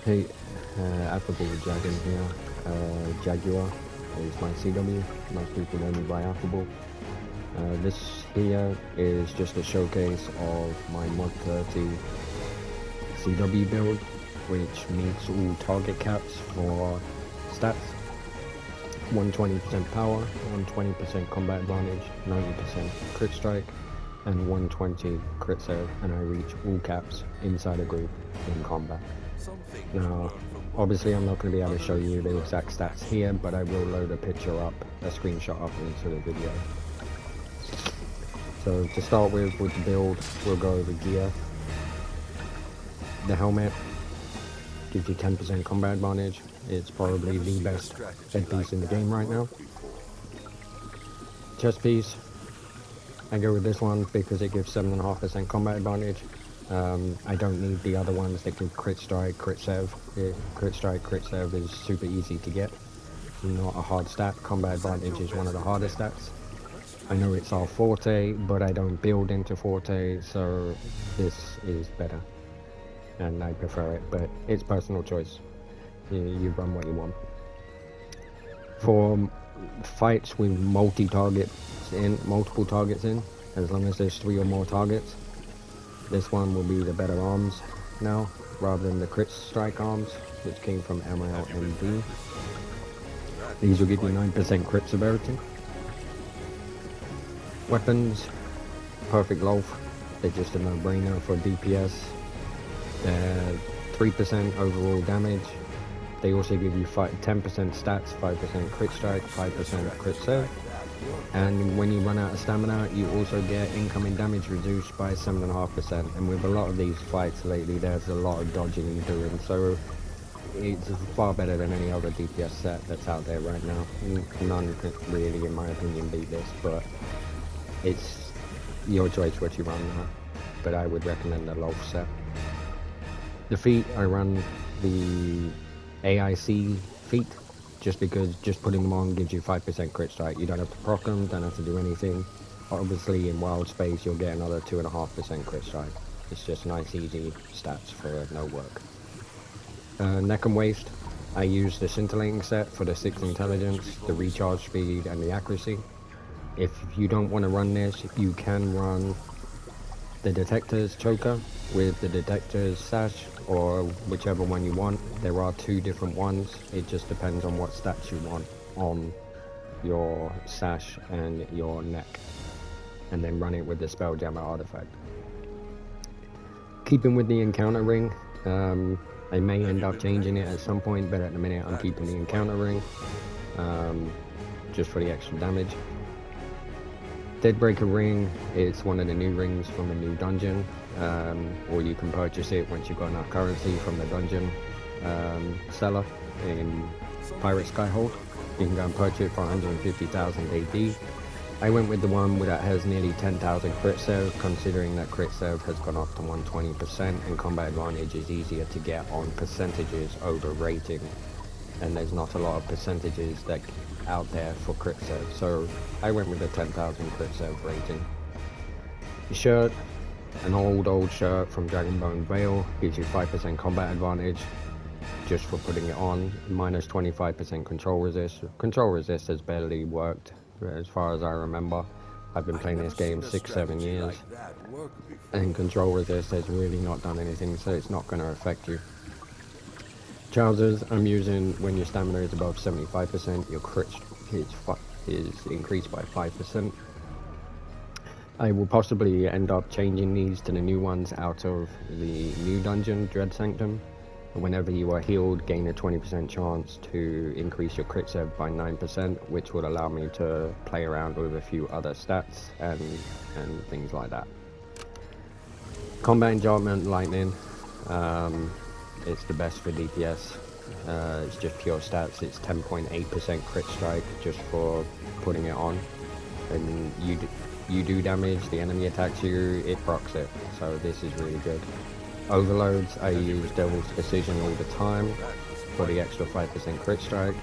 Hey, Affable Dragon here. Jaguar is my CW. Most people know me by Affable. This here is just a showcase of my Mod 30 CW build, which meets all target caps for stats. 120% power, 120% combat advantage, 90% crit strike, and 120 crit save, and I reach all caps inside a group in combat. Now, obviously I'm not going to be able to show you the exact stats here, but I will load a picture up, a screenshot up into the video. So to start with the build, we'll go over gear. The helmet gives you 10% combat advantage. It's probably the best headpiece in the game right now. Chest piece, I go with this one because it gives 7.5% combat advantage. I don't need the other ones that give crit strike, crit save. Crit strike, crit save is super easy to get. Not a hard stat. Combat advantage is one of the hardest stats. I know it's our forte, but I don't build into forte, so this is better. And I prefer it, but it's personal choice. You run what you want. For fights with multiple targets in, as long as there's 3 or more targets, this one will be the better arms now, rather than the crit strike arms, which came from MLMD. These will give you 9% crit severity. Weapons, perfect loaf. They're just a no-brainer for DPS. They're 3% overall damage. They also give you 10% stats, 5% crit strike, 5% crit save. And when you run out of stamina, you also get incoming damage reduced by 7.5%. And with a lot of these fights lately, there's a lot of dodging and doing, so it's far better than any other DPS set that's out there right now. None could really, in my opinion, beat this, but it's your choice what you run now. But I would recommend the Loaf set. The feet, I run the AIC feet, just because just putting them on gives you 5% crit strike. You don't have to proc them, don't have to do anything. Obviously in wild space you'll get another 2.5% crit strike. It's just nice easy stats for no work. Neck and waist, I use the scintillating set for the 6 intelligence, the recharge speed and the accuracy. If you don't want to run this, you can run the detector's choker with the detector's sash, or whichever one you want. There are 2 different ones. It just depends on what stats you want on your sash and your neck, and then run it with the spelljammer artifact. Keeping with the encounter ring, I may end up changing it at some point, but at the minute I'm keeping the encounter ring, just for the extra damage. Deadbreaker ring, it's one of the new rings from a new dungeon, or you can purchase it once you've got enough currency from the dungeon seller in Pirate Skyhold. You can go and purchase it for 150,000 AD. I went with the one that has nearly 10,000 crit save, considering that crit save has gone up to 120% and combat advantage is easier to get on percentages over rating, and there's not a lot of percentages that out there for crit save, so I went with the 10,000 crit save rating. The shirt, an old shirt from Dragonbone Vale, gives you 5% combat advantage just for putting it on, minus 25% control resist. Control resist has barely worked as far as I remember. I've been playing this game 6-7 years, and control resist has really not done anything, so it's not going to affect you. Trousers, I'm using when your stamina is above 75%, your crit is increased by 5%. I will possibly end up changing these to the new ones out of the new dungeon, Dread Sanctum. Whenever you are healed, gain a 20% chance to increase your crit save by 9%, which will allow me to play around with a few other stats and things like that. Combat Enchantment Lightning. It's the best for DPS. It's just pure stats. It's 10.8% crit strike just for putting it on, and you do damage, the enemy attacks you, it procs it, so this is really good. Overloads, I use Devil's Precision all the time for the extra 5% crit strike.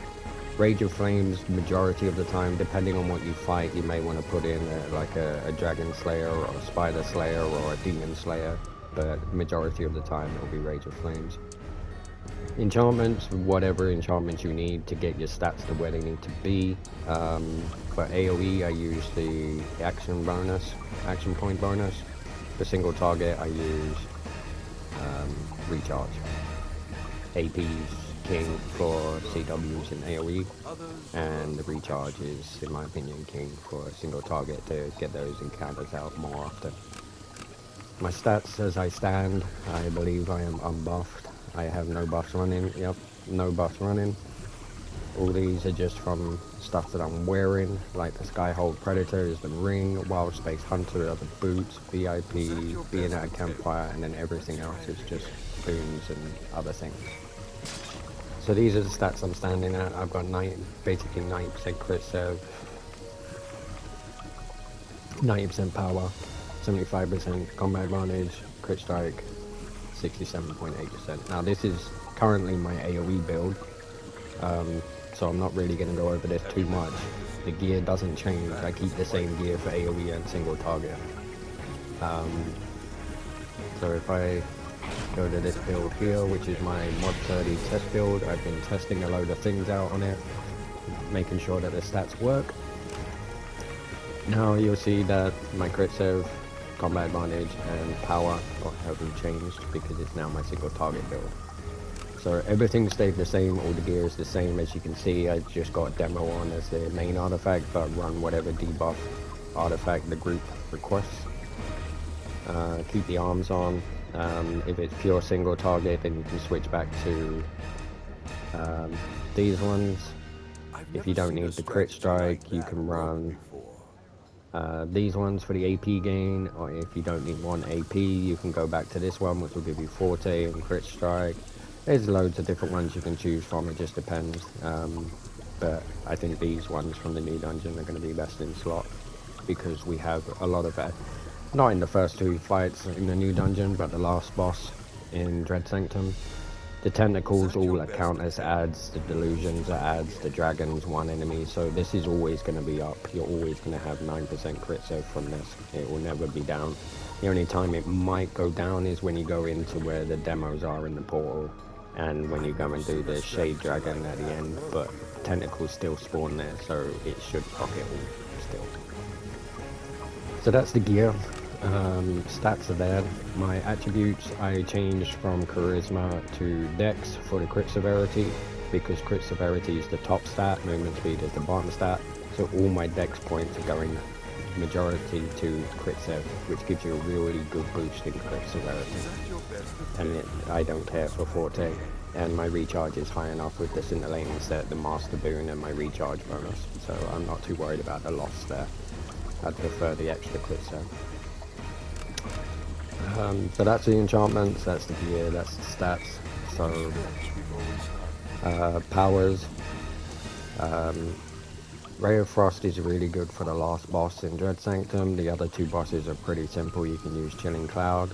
Rage of Flames, majority of the time, depending on what you fight, you may want to put in like a Dragon Slayer or a Spider Slayer or a Demon Slayer, but majority of the time it'll be Rage of Flames. Enchantments, whatever enchantments you need to get your stats to where they need to be. For AoE, I use the action point bonus. For single target, I use recharge. AP's king for CWs and AoE, and the recharge is, in my opinion, king for a single target to get those encounters out more often. My stats as I stand, I believe I am unbuffed. I have no buffs running. Yep, no buffs running. All these are just from stuff that I'm wearing, like the Skyhold Predator is the ring, Wild Space Hunter are the boots, VIP, being at a campfire, and then everything else is just boons and other things. So these are the stats I'm standing at. I've got basically 90% crit serve, 90% power, 75% combat advantage, crit strike, 67.8%. Now this is currently my AoE build, so I'm not really going to go over this too much. The gear doesn't change. I keep the same gear for AoE and single target. So if I go to this build here, which is my mod 30 test build, I've been testing a load of things out on it, making sure that the stats work. Now you'll see that my crit serve, combat advantage and power haven't changed because it's now my single target build. So everything stayed the same, all the gear is the same. As you can see, I just got demo on as the main artifact, but run whatever debuff artifact the group requests. Keep the arms on. If it's pure single target, then you can switch back to these ones. If you don't need the crit strike, you can run these ones for the AP gain, or if you don't need one AP, you can go back to this one, which will give you Forte and crit strike. There's loads of different ones you can choose from, it just depends. But I think these ones from the new dungeon are going to be best in slot, because we have a lot of that. Not in the first two fights in the new dungeon, but the last boss in Dread Sanctum. The tentacles all count as adds, the delusions are adds, the dragons one enemy, so this is always going to be up. You're always going to have 9% crit serve from this. It will never be down. The only time it might go down is when you go into where the demos are in the portal, and when you go and do the shade dragon at the end, but tentacles still spawn there, so it should proc it all still. So that's the gear. Stats are there. My attributes, I changed from charisma to dex for the crit severity, because crit severity is the top stat, movement speed is the bottom stat, so all my dex points are going majority to crit sev, which gives you a really good boost in crit severity, and I don't care for Forte, and my recharge is high enough with the scintillating set, the master boon and my recharge bonus, so I'm not too worried about the loss there. I'd prefer the extra crit sev. So that's the enchantments, that's the gear, that's the stats. So powers, Ray of Frost is really good for the last boss in Dread Sanctum. The other two bosses are pretty simple. You can use Chilling Cloud.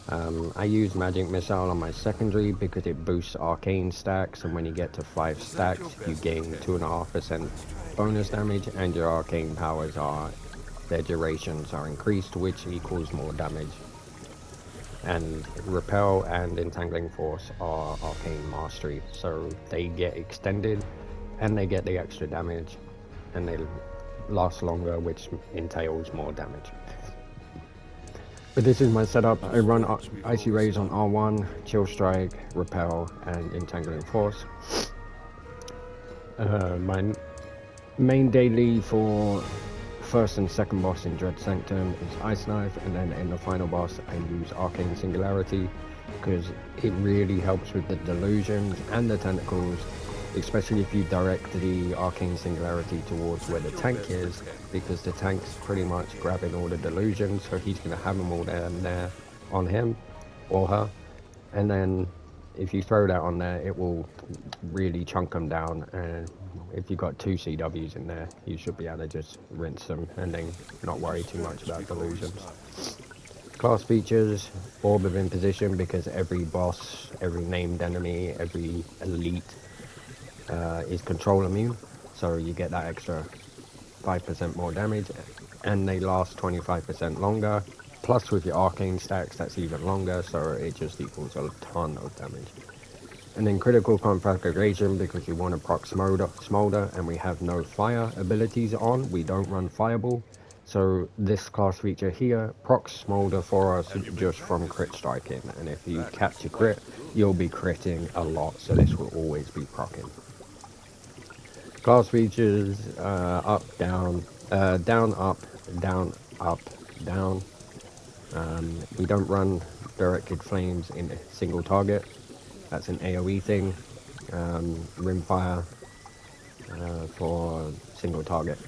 I use Magic Missile on my secondary because it boosts arcane stacks, and when you get to 5 stacks you gain 2.5% bonus damage, and your arcane powers are, their durations are increased, which equals more damage. And Repel and Entangling Force are arcane mastery, so they get extended and they get the extra damage and they last longer, which entails more damage. But this is my setup. I run Icy Rays on R1, Chill Strike, Repel and Entangling Force. My main daily for first and second boss in Dread Sanctum is Ice Knife, and then in the final boss I use Arcane Singularity because it really helps with the delusions and the tentacles, especially if you direct the Arcane Singularity towards where the tank is, because the tank's pretty much grabbing all the delusions, so he's going to have them all there on him or her, and then if you throw that on there it will really chunk them down, and if you've got 2 CWs in there you should be able to just rinse them and then not worry too much about delusions. Class features, Orb of Imposition, because every boss, every named enemy, every elite is control immune, so you get that extra 5% more damage, and they last 25% longer, plus with your arcane stacks that's even longer, so it just equals a ton of damage. And then critical conflagration, because you want to proc smolder and we have no fire abilities on, we don't run fireball. So this class feature here procs smolder for us just from crit striking. And if you capture crit, you'll be critting a lot, so this will always be proccing. Class features up, down, down, up, down, up, down. We don't run directed flames in a single target. That's an AoE thing. Rimfire for single target.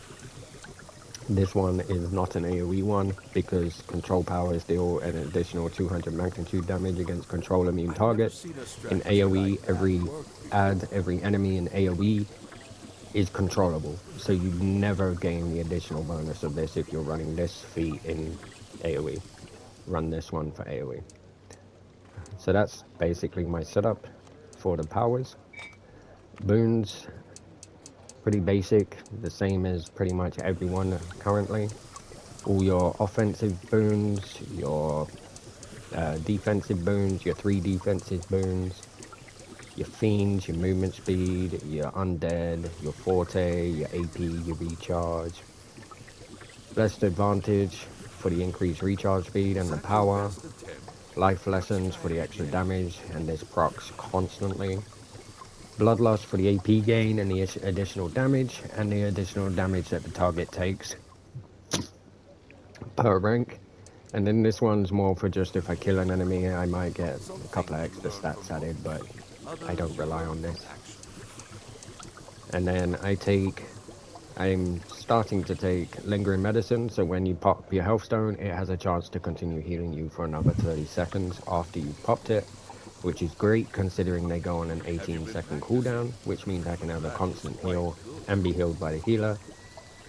This one is not an AoE one because control powers deal an additional 200 magnitude damage against control immune targets. In AoE, every enemy in AoE is controllable, so you never gain the additional bonus of this if you're running this feat in AoE. Run this one for AoE. So that's basically my setup for the powers. Boons, pretty basic, the same as pretty much everyone currently. All your offensive boons, your defensive boons, your 3 defensive boons, your fiends, your movement speed, your undead, your forte, your AP, your recharge. Blessed advantage for the increased recharge speed and the power. Life lessons for the extra damage, and this procs constantly. Bloodlust for the AP gain and the additional damage, and the additional damage that the target takes per rank. And then this one's more for just if I kill an enemy, I might get a couple of extra stats added, but I don't rely on this. And then I'm starting to take lingering medicine, so when you pop your health stone, it has a chance to continue healing you for another 30 seconds after you've popped it, which is great considering they go on an 18-second cooldown, which means I can have a constant heal and be healed by the healer,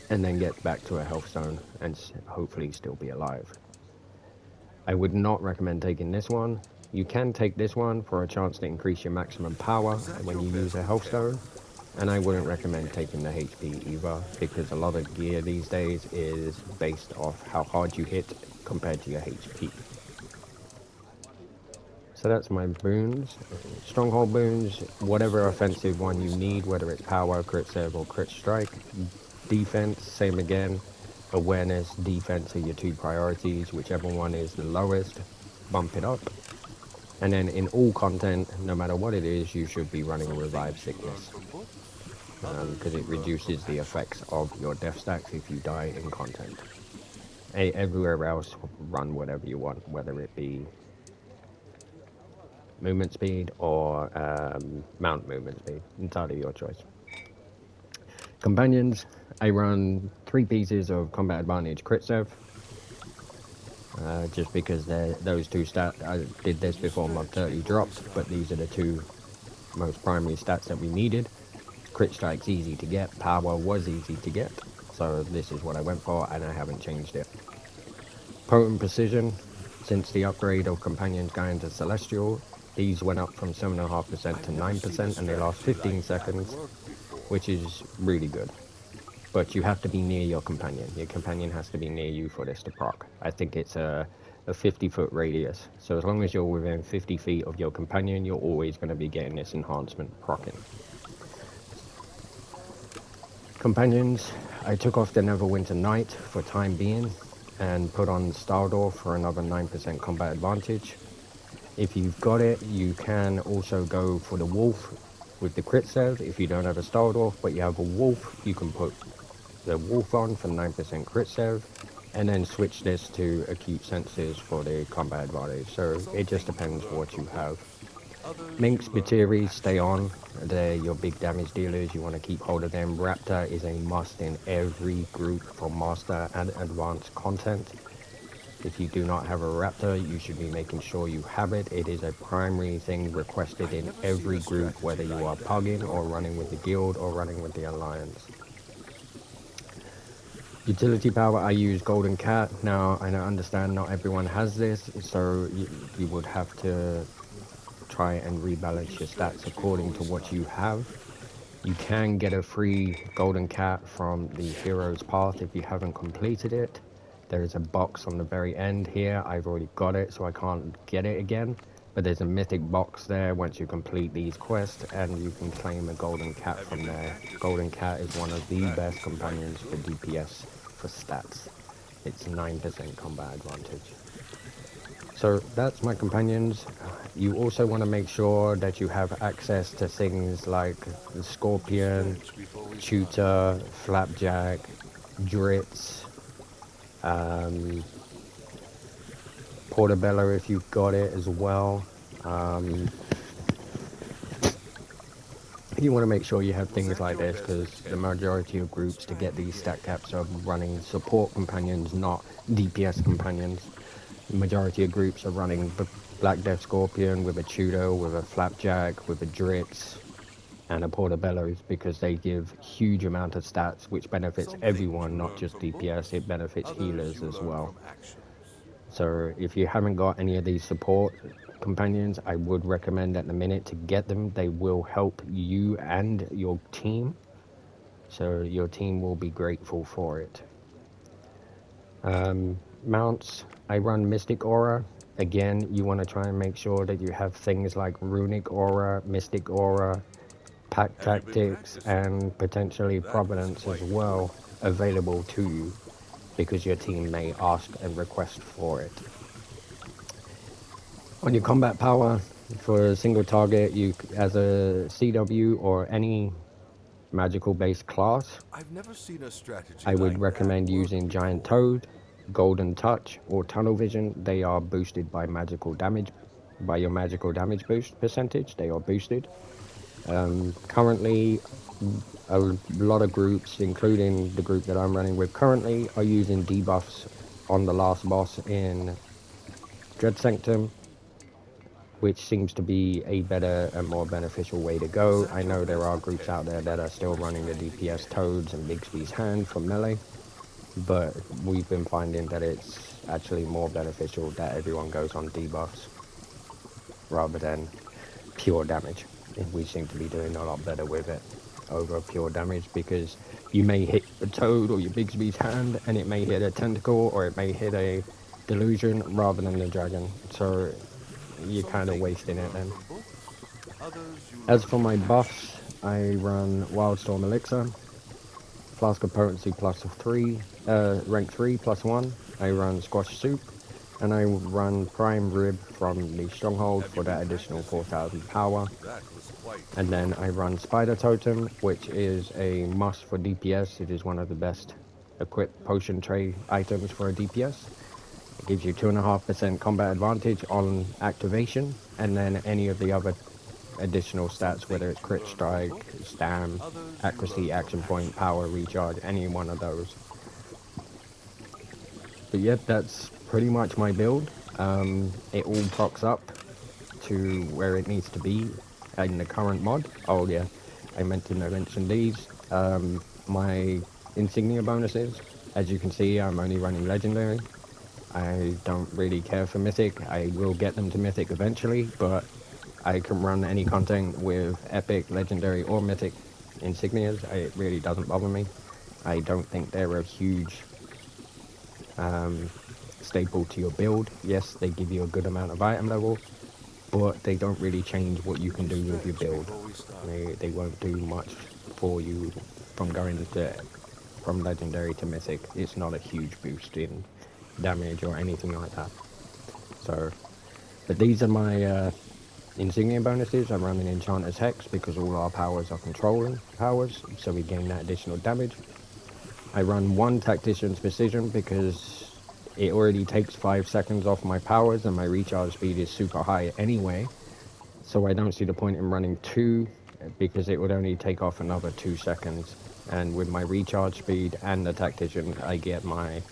and then get back to a health stone and hopefully still be alive. I would not recommend taking this one. You can take this one for a chance to increase your maximum power when you use a health stone, and I wouldn't recommend taking the HP either, because a lot of gear these days is based off how hard you hit compared to your HP. So that's my boons. Stronghold boons, whatever offensive one you need, whether it's power, crit save, or crit strike. Defense, same again. Awareness, defense are your 2 priorities. Whichever one is the lowest, bump it up. And then in all content, no matter what it is, you should be running Revive Sickness, because it reduces the effects of your death stacks if you die in content. Everywhere else, run whatever you want, whether it be movement speed or mount movement speed, entirely your choice. Companions, I run 3 pieces of combat advantage crit sev, just because those 2 stats. I did this before mod 30 dropped, but these are the 2 most primary stats that we needed. Crit strike's easy to get, power was easy to get, so this is what I went for, and I haven't changed it. Potent precision, since the upgrade of companions going to celestial, these went up from 7.5% to 9%, and they last 15 seconds, which is really good. But you have to be near your companion. Your companion has to be near you for this to proc. I think it's a 50-foot radius, so as long as you're within 50 feet of your companion, you're always going to be getting this enhancement proccing. Companions, I took off the Neverwinter Night for time being and put on Stardor for another 9% combat advantage. If you've got it, you can also go for the Wolf with the crit sev. If you don't have a Stardor but you have a Wolf, you can put the Wolf on for 9% crit sev and then switch this to Acute Senses for the combat advantage. So it just depends what you have. Minx, Batiri, stay on. They're your big damage dealers. You want to keep hold of them. Raptor is a must in every group for master and advanced content. If you do not have a Raptor, you should be making sure you have it. It is a primary thing requested in every group, whether you are pugging or running with the guild or running with the alliance. Utility power, I use Golden Cat. Now, I understand not everyone has this, so you would have to try and rebalance your stats according to what you have. You can get a free Golden Cat from the Hero's Path if you haven't completed it. There is a box on the very end here. I've already got it, so I can't get it again. But there's a mythic box there once you complete these quests, and you can claim a golden cat from there. Golden cat is one of the best companions for DPS for stats. It's 9% combat advantage. So that's my companions. You also want to make sure that you have access to things like the scorpion, tutor, flapjack, drizzt, um, portobello if you've got it as well. Um, you want to make sure you have things like this because the majority of groups to get these stat caps are running support companions, not DPS companions. The majority of groups are running Black Death Scorpion with a tutor, with a flapjack, with a drizzt, and a portobellos because they give huge amount of stats, which benefits everyone, not just DPS. It benefits healers as well. So if you haven't got any of these support companions, I would recommend at the minute to get them. They will help you and your team. So your team will be grateful for it. Mounts, I run Mystic Aura. Again, you want to try and make sure that you have things like Runic Aura, Mystic Aura, Pack Tactics, and potentially Providence as well available to you because your team may ask and request for it. On your combat power, for a single target, you as a CW or any magical based class, I've never seen a strategy I would like that recommend work using Giant before. Toad, Golden Touch, or Tunnel Vision. They are boosted by magical damage, by your magical damage boost percentage. They are boosted. Currently, a lot of groups, including the group that I'm running with currently, are using debuffs on the last boss in Dread Sanctum, which seems to be a better and more beneficial way to Was go. I that your know there best are groups out attempt? there that are still running the DPS Toads and Bigsby's Hand for melee, but we've been finding that it's actually more beneficial that everyone goes on debuffs rather than pure damage. We seem to be doing a lot better with it over pure damage because you may hit a toad or your Bigsby's hand and it may hit a tentacle or it may hit a delusion rather than the dragon. So you're Some kind of things you wasting it learn then. from books, others you As learn for from my action. buffs, I run Wildstorm Elixir, Flask of Potency plus 3, rank 3 plus 1. I run Squash Soup, and I run Prime Rib from the Stronghold Have you for been that additional practicing? 4,000 power. That was quite And then I impressive. run Spider Totem, which is a must for DPS. It is one of the best equipped potion tray items for a DPS. It gives you 2.5% combat advantage on activation, and then any of the other additional Some stats, whether things it's you crit learn from strike, books, stam, others you accuracy, learn from action point, action. power, recharge, any one of those. But yep, that's pretty much my build. It all procs up to where it needs to be in the current mod. Oh yeah, I meant to mention these. My insignia bonuses. As you can see, I'm only running legendary. I don't really care for mythic. I will get them to mythic eventually, but I can run any content with epic, legendary, or mythic insignias. It really doesn't bother me. I don't think they're a huge um, staple to your build. Yes, they give you a good amount of item level, but they don't really change what you can A do with your stretch build. before we start. They won't do much for you from going to from legendary to mythic. It's not a huge boost in damage or anything like that. So, but these are my insignia bonuses. I'm running Enchanter's Hex because all our powers are controlling powers, so we gain that additional damage. I run one Tactician's Precision because it already takes 5 seconds off my powers and my recharge speed is super high anyway. So I don't see the point in running two because it would only take off another 2 seconds. And with my recharge speed and the Tactician, I get my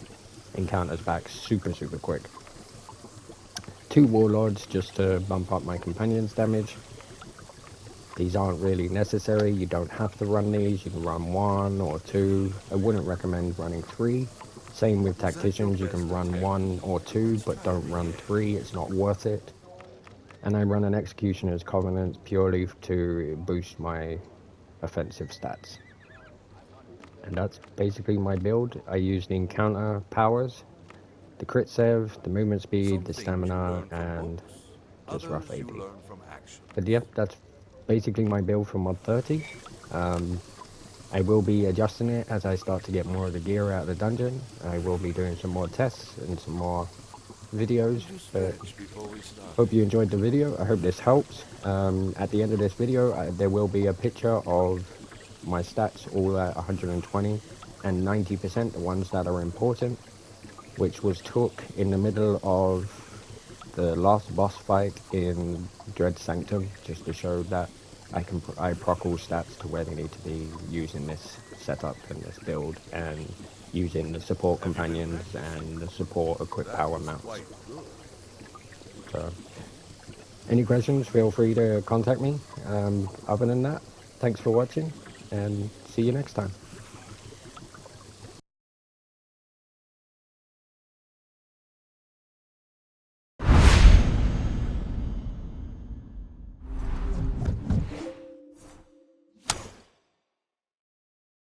encounters back super, super quick. Two Warlords just to bump up my companion's damage. These aren't really necessary. You don't have to run these. You can run one or two. I wouldn't recommend running three. Same with Was that your Tacticians. You can best run attempt? one or two, but Try don't it run again. three. It's not worth it. And I run an Executioner's Covenant purely to boost my offensive stats. And that's basically my build. I use the encounter powers, the crit save, the movement speed, Some the things you stamina, learn from and books, just rough Others you AD. learn from action. But yeah, that's basically my build for mod 30. I will be adjusting it as I start to get more of the gear out of the dungeon. I will be doing some more tests and some more videos, Did you but stretch before we start? hope you enjoyed the video. I hope this helps. At the end of this video, there will be a picture of my stats all at 120 and 90%, the ones that are important, which was took in the middle of the last boss fight in Dread Sanctum, just to show that I proc all stats to where they need to be using this setup and this build, and using the support Have you been companions practicing? and the support equip That power was mounts. quite good. So, any questions, feel free to contact me. Other than that, thanks for watching, and see you next time.